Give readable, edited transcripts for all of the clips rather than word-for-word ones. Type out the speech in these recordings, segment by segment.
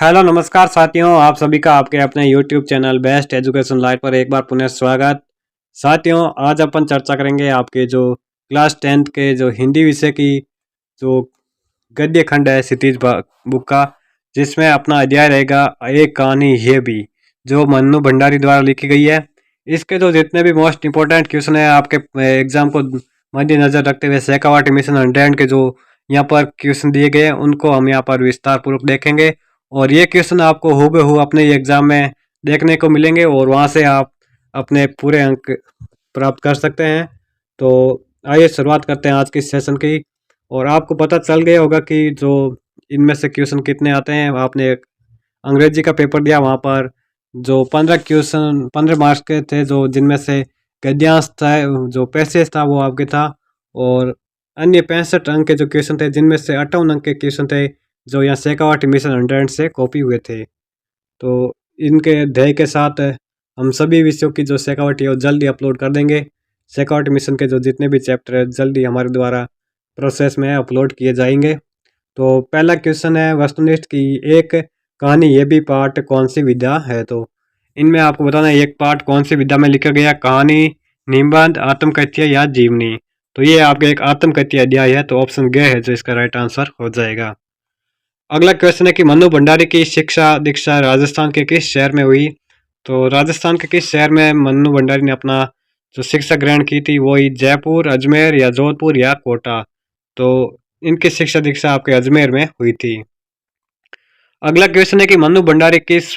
Hello नमस्कार साथियों, आप सभी का आपके अपने YouTube channel best education live पर एक बार पुनः स्वागत। साथियों, आज अपन चर्चा करेंगे आपके जो क्लास 10th के जो हिंदी विषय की जो गद्य खंड है क्षितिज बुक का, जिसमें अपना अध्याय रहेगा एक कहानी ये भी, जो मन्नू भंडारी द्वारा लिखी गई है। इसके जो जितने भी मोस्ट इंपॉर्टेंट क्वेश्चन है आपके एग्जाम को मद्देनजर रखते हुए शेखावाटी मिशन 100 के जो यहाँ पर क्वेश्चन दिए गए हैं उनको हम यहाँ पर विस्तार पूर्वक देखेंगे। और ये क्वेश्चन आपको हूबहू अपने एग्जाम में देखने को मिलेंगे और वहाँ से आप अपने पूरे अंक प्राप्त कर सकते हैं। तो आइए शुरुआत करते हैं आज की सेशन की। और आपको पता चल गया होगा कि जो इनमें से क्वेश्चन कितने आते हैं। आपने एक अंग्रेजी का पेपर दिया, वहाँ पर जो 15 क्वेश्चन 15 मार्क्स के थे, जो जिनमें से गद्यांश था, जो पैसेज था वो आपके था। और अन्य 65 अंक के जो क्वेश्चन थे, जिनमें से 58 अंक के क्वेश्चन थे जो यहाँ शेखावाटी मिशन 100 से कॉपी हुए थे। तो इनके ध्येय के साथ हम सभी विषयों की जो शेखावाटी है वो जल्दी अपलोड कर देंगे। शेखावाटी मिशन के जो जितने भी चैप्टर है जल्दी हमारे द्वारा प्रोसेस में अपलोड किए जाएंगे। तो पहला क्वेश्चन है वस्तुनिष्ठ की एक कहानी ये भी पाठ कौन सी विधा है। तो इनमें आपको बताना है एक पाठ कौन सी विधा में लिखा गया, कहानी, निबंध, आत्मकथ्य या जीवनी। तो ये आपके एक आत्मकथ्य अध्याय है, तो ऑप्शन ग है जो इसका राइट आंसर हो जाएगा। अगला क्वेश्चन है कि मन्नू भंडारी की शिक्षा दीक्षा राजस्थान के किस शहर में हुई। तो राजस्थान के किस शहर में मन्नू भंडारी ने अपना जो शिक्षा ग्रहण की थी, वो ही जयपुर, अजमेर या जोधपुर या कोटा। तो इनकी शिक्षा दीक्षा आपके अजमेर में हुई थी। अगला क्वेश्चन है कि मन्नू भंडारी किस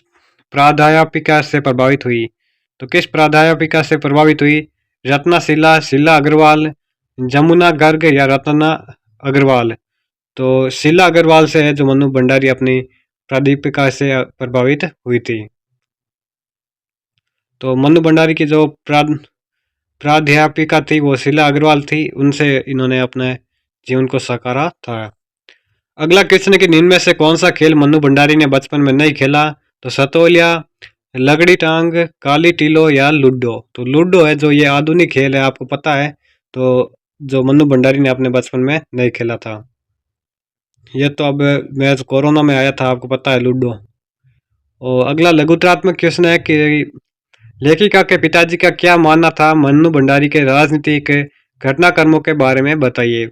प्राध्यापिका से प्रभावित हुई। तो किस प्राध्यापिका से प्रभावित हुई, रत्नाशिला, शीला अग्रवाल, जमुना गर्ग या रत्ना अग्रवाल। तो शीला अग्रवाल से है जो मन्नू भंडारी अपनी प्राध्यापिका से प्रभावित हुई थी। तो मन्नू भंडारी की जो प्राध्यापिका थी वो शीला अग्रवाल थी, उनसे इन्होंने अपने जीवन को सकारा था। अगला क्वेश्चन है कि निम्न में से कौन सा खेल मन्नू भंडारी ने बचपन में नहीं खेला। तो सतोलिया, लगड़ी टांग, काली टीलो या लूडो। तो लूडो है जो ये आधुनिक खेल है, आपको पता है। तो जो मन्नू भंडारी ने अपने बचपन में नहीं खेला था। ये तो अब मैं कोरोना में आया था, आपको पता है, लूडो। और अगला लघुत्रात्मक क्वेश्चन है कि लेखिका के पिताजी का क्या मानना था मन्नू भंडारी के राजनीतिक घटनाक्रमों के बारे में बताइए।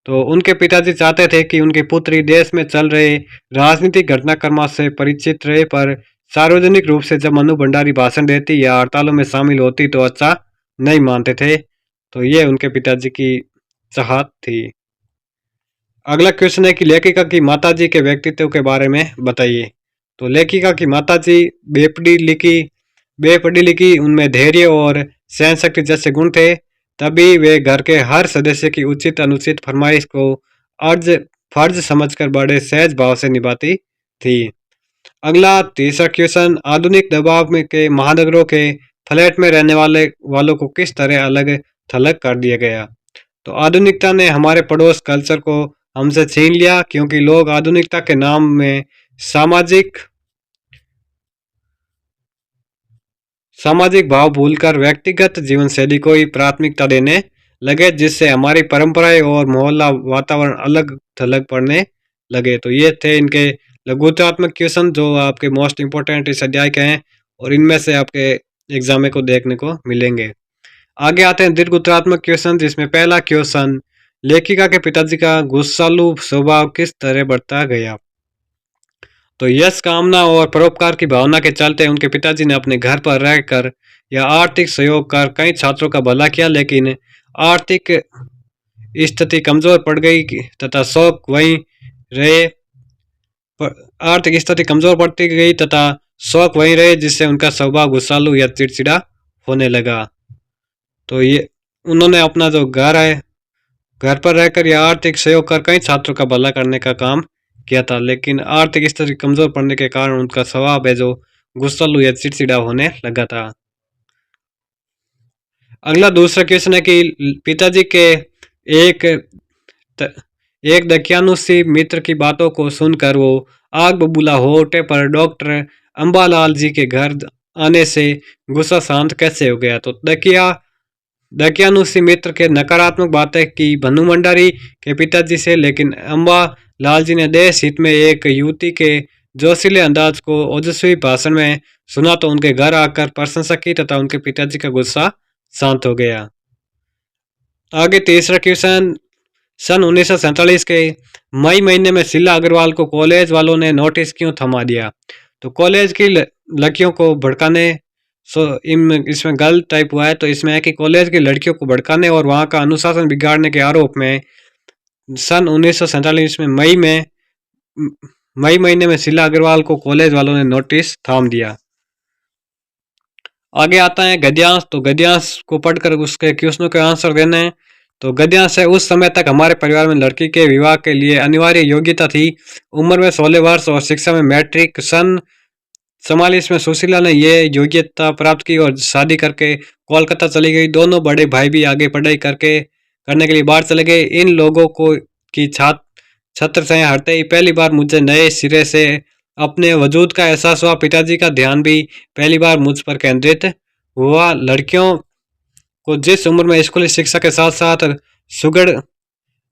तो उनके पिताजी चाहते थे कि उनकी पुत्री देश में चल रहे राजनीतिक घटनाक्रमों से परिचित रहे, पर सार्वजनिक रूप से जब मन्नू भंडारी भाषण देती या हड़तालों में शामिल होती तो अच्छा नहीं मानते थे। तो ये उनके पिताजी की चाहत थी। अगला क्वेश्चन है कि लेखिका की माताजी के व्यक्तित्व के बारे में बताइए। तो लेखिका की माताजी बेपढ़ी लिखी, उनमें धैर्य और सहन शक्ति जैसे गुण थे, तभी वे घर के हर सदस्य की उचित अनुचित फरमाइश को अर्ज फर्ज समझकर बड़े सहज भाव से निभाती थी। अगला तीसरा क्वेश्चन, आधुनिक दबाव में के महानगरों के फ्लैट में रहने वालों को किस तरह अलग थलग कर दिया गया। तो आधुनिकता ने हमारे पड़ोस कल्चर को हमसे छीन लिया, क्योंकि लोग आधुनिकता के नाम में सामाजिक भाव भूलकर व्यक्तिगत जीवन शैली को ही प्राथमिकता देने लगे, जिससे हमारी परंपराएं और मोहल्ला वातावरण अलग थलग पड़ने लगे। तो ये थे इनके लघुत्तरात्मक क्वेश्चन जो आपके मोस्ट इंपोर्टेंट इस अध्याय के हैं, और इनमें से आपके एग्जाम में को देखने को मिलेंगे। आगे आते हैं दीर्घोत्तरात्मक क्वेश्चन, जिसमें पहला क्वेश्चन, लेखिका के पिताजी का गुस्सालू स्वभाव किस तरह बढ़ता गया। तो यश कामना और परोपकार की भावना के चलते उनके पिताजी ने अपने घर पर रहकर या आर्थिक सहयोग कर कई छात्रों का भला किया, लेकिन आर्थिक स्थिति कमजोर पड़ गई तथा शौक वहीं रहे आर्थिक स्थिति कमजोर पड़ती गई तथा शौक वहीं रहे, जिससे उनका स्वभाव गुस्सालू या चिड़चिड़ा होने लगा। तो ये उन्होंने अपना जो घर है, घर पर रहकर या आर्थिक सहयोग कर कई छात्रों का भला करने का काम किया था, लेकिन आर्थिक स्थिति कमजोर पड़ने के कारण उनका स्वभाव है जो गुस्सालू या चिड़चिड़ा होने लगा था। अगला दूसरा क्वेश्चन है कि पिताजी के एक एक दकियानुसी मित्र की बातों को सुनकर वो आग बबूला हो उठे, पर डॉक्टर अंबालाल जी के घर आने से गुस्सा शांत कैसे हो गया। तो दकियानुसी मित्र के नकारात्मक बातें की मन्नू भंडारी के पिताजी से, लेकिन अंबा लाल जी ने देश हित में एक युवती के जोशीले अंदाज को ओजस्वी भाषण में सुना तो उनके घर आकर प्रशंसा की तथा उनके पिताजी का गुस्सा शांत हो गया। आगे तीसरा क्वेश्चन, सन 1947 के मई महीने में शीला अग्रवाल को कॉलेज वालों ने नोटिस क्यों थमा दिया? तो कॉलेज की लड़कियों को भड़काने, इसमें गलत टाइप हुआ है, तो इसमें है कि कॉलेज की लड़कियों को भड़काने और वहां का अनुशासन बिगाड़ने के आरोप में सन 1947 में मई महीने में शीला अग्रवाल को कॉलेज वालों ने नोटिस थाम दिया। आगे आता है गद्यांश। तो गद्यांश को पढ़कर उसके क्वेश्चनों के आंसर देने हैं। तो गद्यांश है, उस समय तक हमारे परिवार में लड़की के विवाह के लिए अनिवार्य योग्यता थी। उम्र में 16 वर्ष और शिक्षा में मैट्रिक। सन 44 में सुशीला ने यह योग्यता प्राप्त की और शादी करके कोलकाता चली गई। दोनों बड़े भाई भी आगे पढ़ाई करने के लिए बाहर चले गए। इन लोगों को की छत्र से हटते ही पहली बार मुझे नए सिरे से अपने वजूद का एहसास हुआ। पिताजी का ध्यान भी पहली बार मुझ पर केंद्रित हुआ। लड़कियों को जिस उम्र में स्कूली शिक्षा के साथ साथ सुगढ़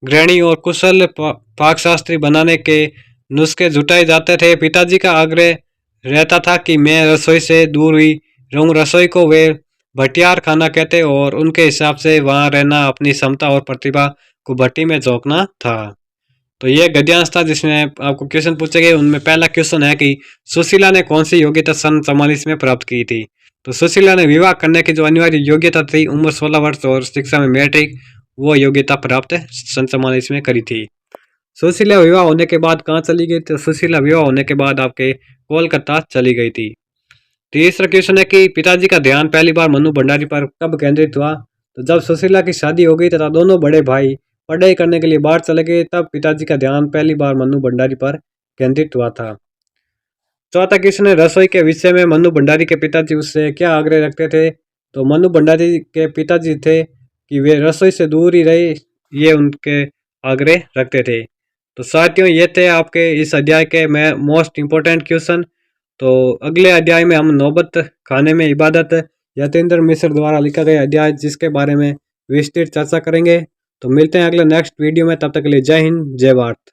गृहिणी और कुशल पाकशास्त्री बनाने के नुस्खे जुटाए जाते थे, पिताजी का आग्रह रहता था कि मैं रसोई से दूर ही रहूं। रसोई को वे भटियार खाना कहते और उनके हिसाब से वहां रहना अपनी क्षमता और प्रतिभा को भट्टी में झोंकना था। तो ये गद्यांश था जिसमें आपको क्वेश्चन पूछे गए। उनमें पहला क्वेश्चन है कि सुशीला ने कौन सी योग्यता सन 44 में प्राप्त की थी? तो सुशीला ने विवाह करने की जो अनिवार्य योग्यता थी, उम्र 16 वर्ष और शिक्षा में मैट्रिक, वो योग्यता प्राप्त सन 44 में करी थी। सुशीला विवाह होने के बाद कहाँ चली गई? तो सुशीला विवाह होने के बाद आपके कोलकाता चली गई थी। तीसरा क्वेश्चन है कि पिताजी का ध्यान पहली बार मनु भंडारी पर कब केंद्रित हुआ? तो जब सुशीला की शादी हो गई तथा दोनों बड़े भाई पढ़ाई करने के लिए बाहर चले गए, तब पिताजी का ध्यान पहली बार मनु भंडारी पर केंद्रित हुआ था। चौथा क्वेश्चन है, रसोई के विषय में मनु भंडारी के पिताजी उससे क्या आग्रह रखते थे? तो मनु भंडारी के पिताजी थे कि वे रसोई से दूर ही रहे, ये उनके आग्रह रखते थे। तो साथियों, ये थे आपके इस अध्याय के मोस्ट इम्पोर्टेंट क्वेश्चन। तो अगले अध्याय में हम नौबत खाने में इबादत, यतेंद्र मिश्र द्वारा लिखा गया अध्याय, जिसके बारे में विस्तृत चर्चा करेंगे। तो मिलते हैं अगले नेक्स्ट वीडियो में, तब तक के लिए जय हिंद, जय भारत।